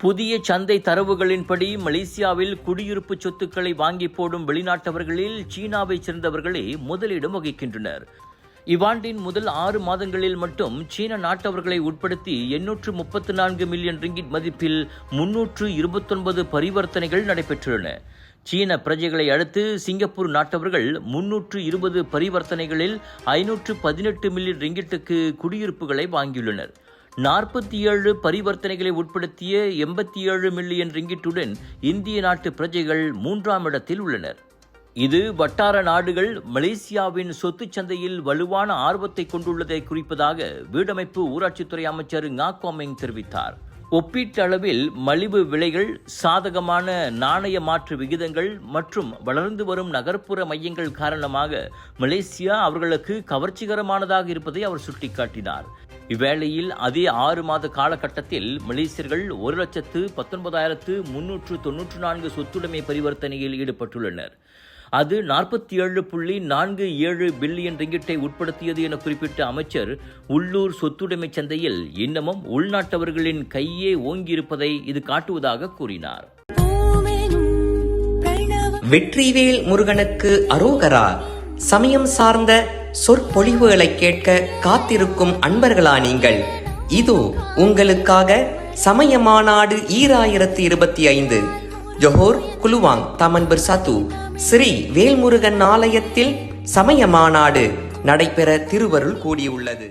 புதிய சந்தை தரவுகளின்படி மலேசியாவில் குடியிருப்பு சொத்துக்களை வாங்கி போடும் வெளிநாட்டவர்களில் சீனாவைச் சேர்ந்தவர்களே முதலிடம் வகிக்கின்றனர். இவ்வாண்டின் முதல் 6 மாதங்களில் மட்டும் சீன நாட்டவர்களை உட்படுத்தி 834 மில்லியன் ரிங்கிட் மதிப்பில் 329 பரிவர்த்தனைகள் நடைபெற்றுள்ளன. சீன பிரஜைகளை அடுத்து சிங்கப்பூர் நாட்டவர்கள் 320 பரிவர்த்தனைகளில் 518 மில்லியன் ரிங்கிட்டுக்கு குடியிருப்புகளை வாங்கியுள்ளனர். 47 பரிவர்த்தனைகளை உட்படுத்திய 87 மில்லியன் ரிங்கிட்டுடன் இந்திய நாட்டு பிரஜைகள் 3ஆம் இடத்தில் உள்ளனர். இது வட்டார நாடுகள் மலேசியாவின் சொத்து சந்தையில் வலுவான ஆர்வத்தை கொண்டுள்ளதை குறிப்பதாக வீடமைப்பு ஊராட்சித்துறை அமைச்சர் ngா கொமிங் தெரிவித்தார். ஒப்பீட்டளவில் மலிவு விலைகள், சாதகமான நாணய மாற்று விகிதங்கள் மற்றும் வளர்ந்து வரும் நகர்ப்புற மையங்கள் காரணமாக மலேசியா அவர்களுக்கு கவர்ச்சிகரமானதாக இருப்பதை அவர் சுட்டிக்காட்டினார். இவ்வேளையில் அதே 6 மாத காலகட்டத்தில் மலேசியர்கள் 1,19,394 சொத்துடைமை பரிவர்த்தனையில் ஈடுபட்டுள்ளனர். அது 47.47 பில்லியன் ரிங்கிட்டை உட்படுத்தியது என குறிப்பிட்ட அமைச்சர், உள்ளூர் சொத்துடைமை சந்தையில் இன்னமும் உள்நாட்டவர்களின் கையே ஓங்கியிருப்பதை இது காட்டுவதாக கூறினார். வெற்றிவேல் முருகனுக்கு அரோகரா. சமயம் சார்ந்த சொற்பொழிவுகளை கேட்க காத்திருக்கும் அன்பர்களா நீங்கள்? இதோ உங்களுக்காக சமய மாநாடு 2025 ஜொஹோர் குலுவாங் தமன் பெர்சாத்து ஸ்ரீ வேல்முருகன் ஆலயத்தில் சமய மாநாடு நடைபெற திருவருள் கூடியுள்ளது.